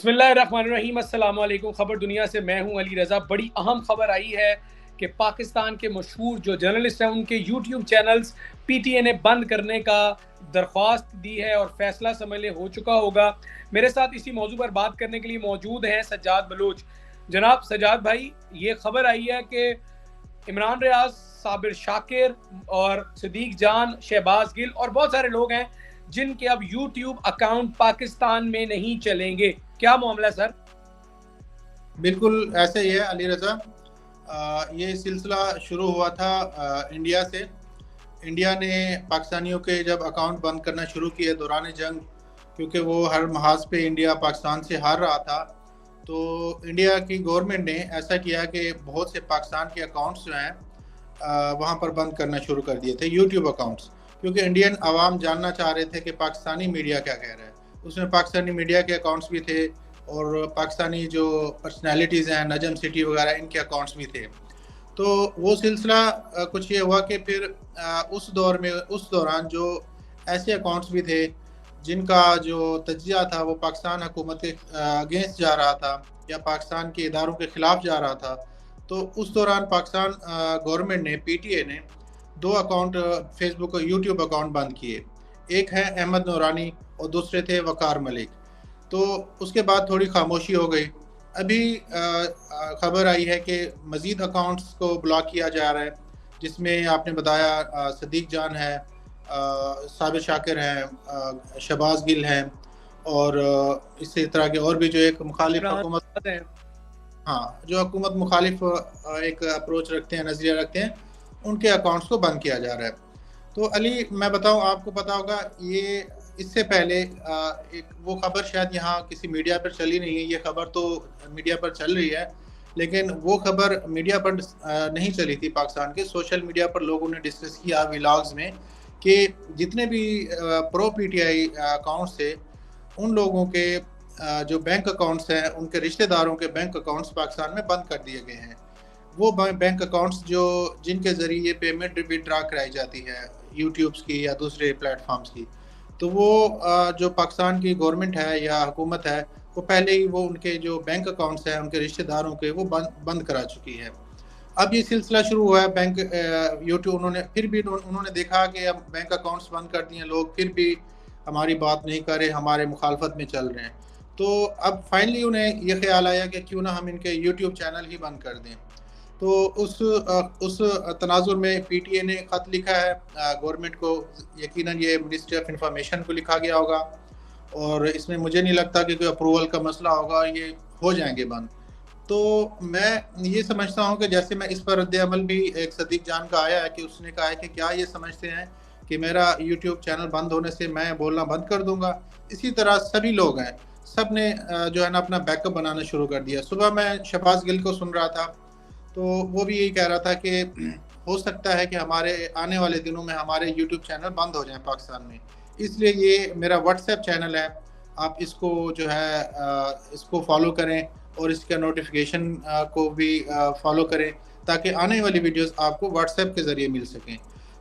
बिस्मिल्लाहिर्रहमानिर्रहीम, अस्सलाम वालेकुम। खबर दुनिया से मैं हूं अली रज़ा। बड़ी अहम खबर आई है कि पाकिस्तान के मशहूर जो जर्नलिस्ट हैं उनके यूट्यूब चैनल्स पीटीए ने बंद करने का दरख्वास्त दी है और फैसला समझ ले हो चुका होगा। मेरे साथ इसी मौजू पर बात करने के लिए मौजूद हैं सज्जाद बलोच। जनाब सज्जाद भाई, ये खबर आई है कि इमरान रियाज, साबिर शाकिर और सदीक जान, शहबाज गिल और बहुत सारे लोग हैं जिनके अब यूट्यूब अकाउंट पाकिस्तान में नहीं चलेंगे। क्या मामला है सर? बिल्कुल ऐसे ही है अली रज़ा। ये सिलसिला शुरू हुआ था इंडिया से। इंडिया ने पाकिस्तानियों के जब अकाउंट बंद करना शुरू किए दौरान जंग, क्योंकि वो हर महाज पे इंडिया पाकिस्तान से हार रहा था, तो इंडिया की गवर्नमेंट ने ऐसा किया कि बहुत से पाकिस्तान के अकाउंट्स जो हैं वहाँ पर बंद करना शुरू कर दिए थे, यूट्यूब अकाउंट्स। क्योंकि इंडियन आवाम जानना चाह रहे थे कि पाकिस्तानी मीडिया क्या कह रहा है। उसमें पाकिस्तानी मीडिया के अकाउंट्स भी थे और पाकिस्तानी जो पर्सनैलिटीज़ हैं, नजम सिटी वगैरह, इनके अकाउंट्स भी थे। तो वो सिलसिला कुछ ये हुआ कि फिर उस दौरान जो ऐसे अकाउंट्स भी थे जिनका जो तज्जिया था वो पाकिस्तान हुकूमत के अगेंस्ट जा रहा था या पाकिस्तान के इदारों के ख़िलाफ़ जा रहा था, तो उस दौरान पाकिस्तान गवर्नमेंट ने, पीटीए ने, 2 अकाउंट फेसबुक और यूट्यूब अकाउंट बंद किए। एक है अहमद नूरानी और दूसरे थे वकार मलिक। तो उसके बाद थोड़ी खामोशी हो गई। अभी खबर आई है कि मज़ीद अकाउंट्स को ब्लॉक किया जा रहा है, जिसमें आपने बताया सदीक जान है, साबिर शाकिर हैं, शहबाज गिल हैं और इसी तरह के और भी जो एक मुखालिफ हुकूमत, हाँ, जो हुकूमत मुखालिफ एक अप्रोच रखते हैं, नज़रिया रखते हैं, उनके अकाउंट्स को बंद किया जा रहा है। तो अली, मैं बताऊं, आपको पता होगा, ये इससे पहले एक वो खबर शायद यहाँ किसी मीडिया पर चली नहीं है। ये खबर तो मीडिया पर चल रही है, लेकिन वो खबर मीडिया पर नहीं चली थी पाकिस्तान के। सोशल मीडिया पर लोगों ने डिस्कस किया व्लॉग्स में कि जितने भी प्रो पीटीआई अकाउंट्स थे, उन लोगों के जो बैंक अकाउंट्स हैं, उनके रिश्तेदारों के बैंक अकाउंट्स पाकिस्तान में बंद कर दिए गए हैं। वो बैंक अकाउंट्स जो जिनके ज़रिए पेमेंट विड्रा कराई जाती है यूट्यूब्स की या दूसरे प्लेटफॉर्म्स की, तो वो जो पाकिस्तान की गवर्नमेंट है या हुकूमत है, वो पहले ही वो उनके जो बैंक अकाउंट्स हैं उनके रिश्तेदारों के वो बंद करा चुकी है। अब ये सिलसिला शुरू हुआ है बैंक यूट्यूब, उन्होंने देखा कि अब बैंक अकाउंट्स बंद कर दिए लोग, फिर भी हमारी बात नहीं कर रहे, हमारे मुखालफत में चल रहे हैं। तो अब फाइनली उन्हें ये ख्याल आया कि क्यों ना हम इनके यूट्यूब चैनल ही बंद कर दें। तो उस तनाजुर में पीटीए ने ख़त लिखा है गवर्नमेंट को। यकीनन ये मिनिस्ट्री ऑफ इंफॉर्मेशन को लिखा गया होगा और इसमें मुझे नहीं लगता कि कोई अप्रूवल का मसला होगा, ये हो जाएंगे बंद। तो मैं ये समझता हूँ कि जैसे मैं इस पर रद्द-ए-अमल भी एक सदीक जान का आया है कि उसने कहा है कि क्या ये समझते हैं कि मेरा यूट्यूब चैनल बंद होने से मैं बोलना बंद कर दूँगा। इसी तरह सभी लोग हैं, सब ने जो है ना अपना बैकअप बनाना शुरू कर दिया। सुबह मैं शहबाज गिल को सुन रहा था, तो वो भी यही कह रहा था कि हो सकता है कि हमारे आने वाले दिनों में हमारे यूट्यूब चैनल बंद हो जाएं पाकिस्तान में। इसलिए ये मेरा व्हाट्सएप चैनल है, आप इसको जो है इसको फॉलो करें और इसका नोटिफिकेशन को भी फॉलो करें, ताकि आने वाली वीडियोस आपको व्हाट्सएप के ज़रिए मिल सकें।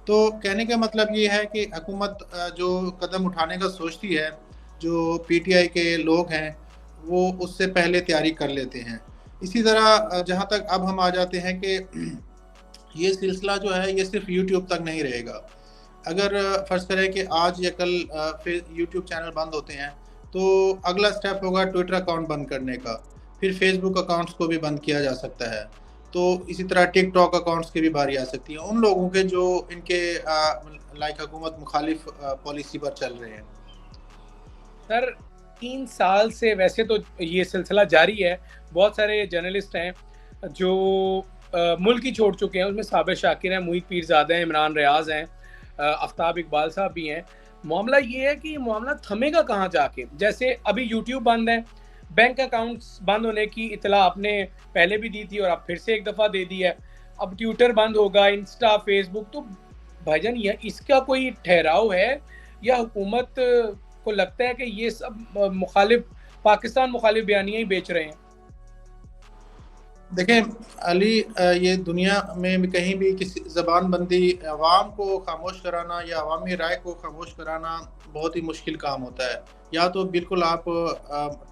तो कहने का मतलब ये है कि हुकूमत जो कदम उठाने का सोचती है, जो पीटीआई के लोग हैं, वो उससे पहले तैयारी कर लेते हैं। इसी तरह जहाँ तक अब हम आ जाते हैं कि ये सिलसिला जो है ये सिर्फ यूट्यूब तक नहीं रहेगा। अगर फ़र्ज़ करें कि आज या कल फिर यूट्यूब चैनल बंद होते हैं, तो अगला स्टेप होगा ट्विटर अकाउंट बंद करने का, फिर फेसबुक अकाउंट्स को भी बंद किया जा सकता है। तो इसी तरह टिकटॉक अकाउंट्स की भी बारी आ सकती है, उन लोगों के जो इनके लाइक हुकूमत मुखालिफ पॉलिसी पर चल रहे हैं। सर, 3 साल से वैसे तो ये सिलसिला जारी है। बहुत सारे जर्नलिस्ट हैं जो मुल्क ही छोड़ चुके हैं। उसमें साबिर शाकिर हैं, मुईद पीरज़ादा हैं, इमरान रियाज हैं, आफ्ताब इकबाल साहब भी हैं। मामला ये है कि मामला थमेगा कहाँ जाके। जैसे अभी यूट्यूब बंद है, बैंक अकाउंट्स बंद होने की इतला आपने पहले भी दी थी और अब फिर से एक दफ़ा दे दी है। अब ट्विटर बंद होगा, इंस्टा, फेसबुक। तो भाईजान, ये इसका कोई ठहराव है या हुकूमत को लगता है कि ये सब पाकिस्तान मुखालिफ बयानियां ही बेच रहे हैं? देखें अली, ये दुनिया में भी कहीं भी किसी ज़बानबंदी अवाम को खामोश कराना या अवामी राय को खामोश कराना बहुत ही मुश्किल काम होता है। या तो बिल्कुल आप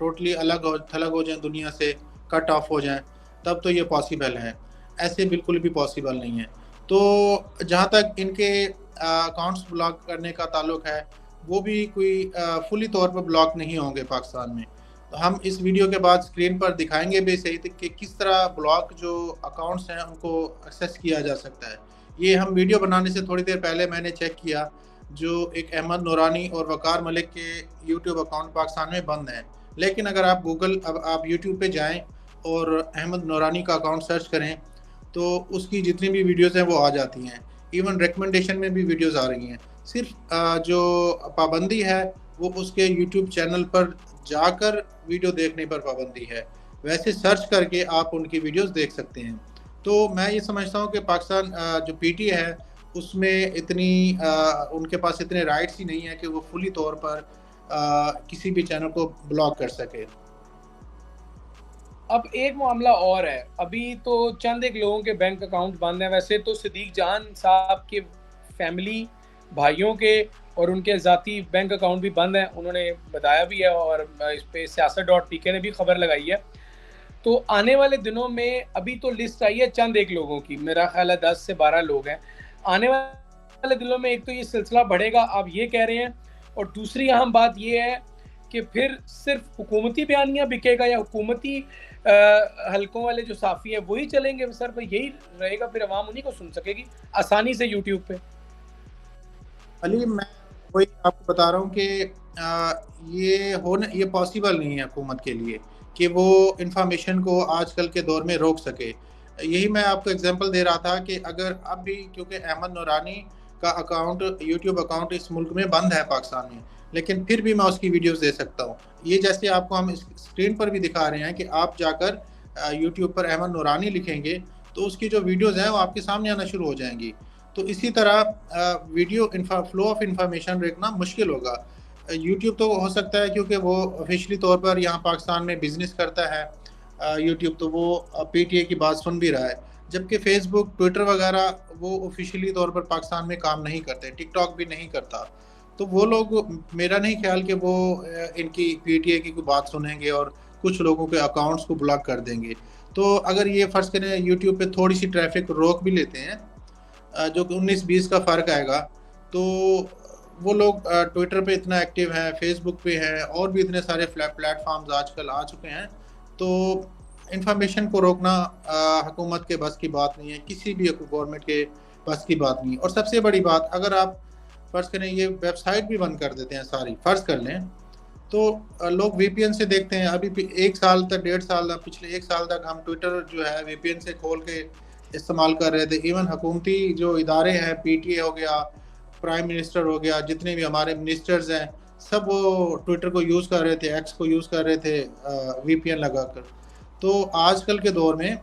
टोटली थलग हो जाएँ दुनिया से, कट ऑफ हो जाएँ, तब तो ये पॉसिबल है। ऐसे बिल्कुल भी पॉसिबल नहीं है। तो जहाँ तक इनके अकाउंट्स ब्लॉक करने का ताल्लुक है, वो भी कोई फुली तौर पर ब्लॉक नहीं होंगे पाकिस्तान में। तो हम इस वीडियो के बाद स्क्रीन पर दिखाएंगे भी सही कि किस तरह ब्लॉक जो अकाउंट्स हैं उनको एक्सेस किया जा सकता है। ये हम वीडियो बनाने से थोड़ी देर पहले मैंने चेक किया, जो एक अहमद नूरानी और वकार मलिक के यूट्यूब अकाउंट पाकिस्तान में बंद हैं। लेकिन अगर आप आप यूट्यूब पे जाएं और अहमद नूरानी का अकाउंट सर्च करें तो उसकी जितनी भी वीडियोज़ हैं वो आ जाती हैं। इवन रिकमेंडेशन में भी वीडियोज़ आ रही हैं। सिर्फ जो पाबंदी है वो उसके यूट्यूब चैनल पर जाकर वीडियो देखने पर पाबंदी है। वैसे सर्च करके आप उनकी वीडियोस देख सकते हैं। तो मैं ये समझता हूँ कि पाकिस्तान जो पीटीए है उसमें उनके पास इतने राइट्स ही नहीं है कि वो फुली तौर पर किसी भी चैनल को ब्लॉक कर सके। अब एक मामला और है, अभी तो चंद एक लोगों के बैंक अकाउंट बंद हैं। वैसे तो सिद्दीक जान साहब के फैमिली भाइयों के और उनके ज़ाती बैंक अकाउंट भी बंद हैं, उन्होंने बताया भी है और इस पे siyaset.pk ने भी खबर लगाई है। तो आने वाले दिनों में अभी तो लिस्ट आई है चंद एक लोगों की, मेरा ख्याल है 10 से 12 लोग हैं। आने वाले दिनों में एक तो ये सिलसिला बढ़ेगा, आप ये कह रहे हैं, और दूसरी अहम बात ये है कि फिर सिर्फ हुकूमती बयानिया बिकेगा या हुकूमती हलकों वाले जो साफ़ी हैं वही चलेंगे, सर पर यही रहेगा, फिर आवाम उन्हीं को सुन सकेगी आसानी से यूट्यूब पे। अली, मैं वही आपको बता रहा हूँ कि ये पॉसिबल नहीं है हुकूमत के लिए कि वो इंफॉर्मेशन को आजकल के दौर में रोक सके। यही मैं आपको एग्जांपल दे रहा था कि अगर अब भी, क्योंकि अहमद नूरानी का अकाउंट, यूट्यूब अकाउंट इस मुल्क में बंद है पाकिस्तान में, लेकिन फिर भी मैं उसकी वीडियोस दे सकता हूँ। ये जैसे आपको हम स्क्रीन पर भी दिखा रहे हैं कि आप जाकर यूट्यूब पर अहमद नूरानी लिखेंगे तो उसकी जो वीडियोज़ हैं वो आपके सामने आना शुरू हो जाएंगी। तो इसी तरह वीडियो फ्लो ऑफ इंफॉर्मेशन देखना मुश्किल होगा। यूट्यूब तो हो सकता है क्योंकि वो ऑफिशियली तौर पर यहाँ पाकिस्तान में बिजनेस करता है यूट्यूब, तो वो पीटीए की बात सुन भी रहा है। जबकि फेसबुक, ट्विटर वगैरह वो ऑफिशियली तौर पर पाकिस्तान में काम नहीं करते, टिकटॉक भी नहीं करता। तो वो लोग, मेरा नहीं ख्याल कि वो इनकी पीटीए की कोई बात सुनेंगे और कुछ लोगों के अकाउंट्स को ब्लॉक कर देंगे। तो अगर ये फ़र्ज़ करें यूट्यूब पे थोड़ी सी ट्रैफिक रोक भी लेते हैं, जो कि 19-20 का फ़र्क आएगा, तो वो लोग ट्विटर पे इतना एक्टिव हैं, फेसबुक पे हैं और भी इतने सारे प्लेटफॉर्म्स आजकल आ चुके हैं। तो इंफॉर्मेशन को रोकना हुकूमत के बस की बात नहीं है, किसी भी गवर्नमेंट के बस की बात नहीं है। और सबसे बड़ी बात, अगर आप फ़र्ज़ करें ये वेबसाइट भी बंद कर देते हैं सारी, फ़र्ज़ कर लें, तो लोग वीपीएन से देखते हैं। अभी 1 साल तक, 1.5 साल तक, पिछले 1 साल तक हम ट्विटर जो है वीपीएन से खोल के इस्तेमाल कर रहे थे। इवन हुकूमती जो इदारे हैं, पीटीए हो गया, प्राइम मिनिस्टर हो गया, जितने भी हमारे मिनिस्टर्स हैं, सब वो ट्विटर को यूज़ कर रहे थे, एक्स को यूज़ कर रहे थे वीपीएन लगाकर। तो आजकल के दौर में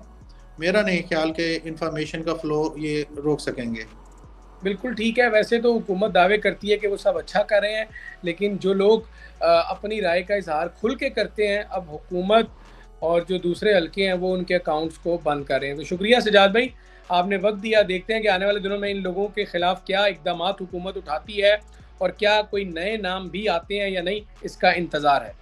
मेरा नहीं ख्याल कि इंफॉर्मेशन का फ़्लो ये रोक सकेंगे। बिल्कुल ठीक है, वैसे तो हुकूमत दावे करती है कि वो सब अच्छा कर रहे हैं, लेकिन जो लोग अपनी राय का इज़हार खुल के करते हैं, अब हुकूमत और जो दूसरे हलके हैं वो उनके अकाउंट्स को बंद कर रहे हैं। तो शुक्रिया सजाद भाई, आपने वक्त दिया। देखते हैं कि आने वाले दिनों में इन लोगों के खिलाफ क्या इक़दामात हुकूमत उठाती है और क्या कोई नए नाम भी आते हैं या नहीं, इसका इंतज़ार है।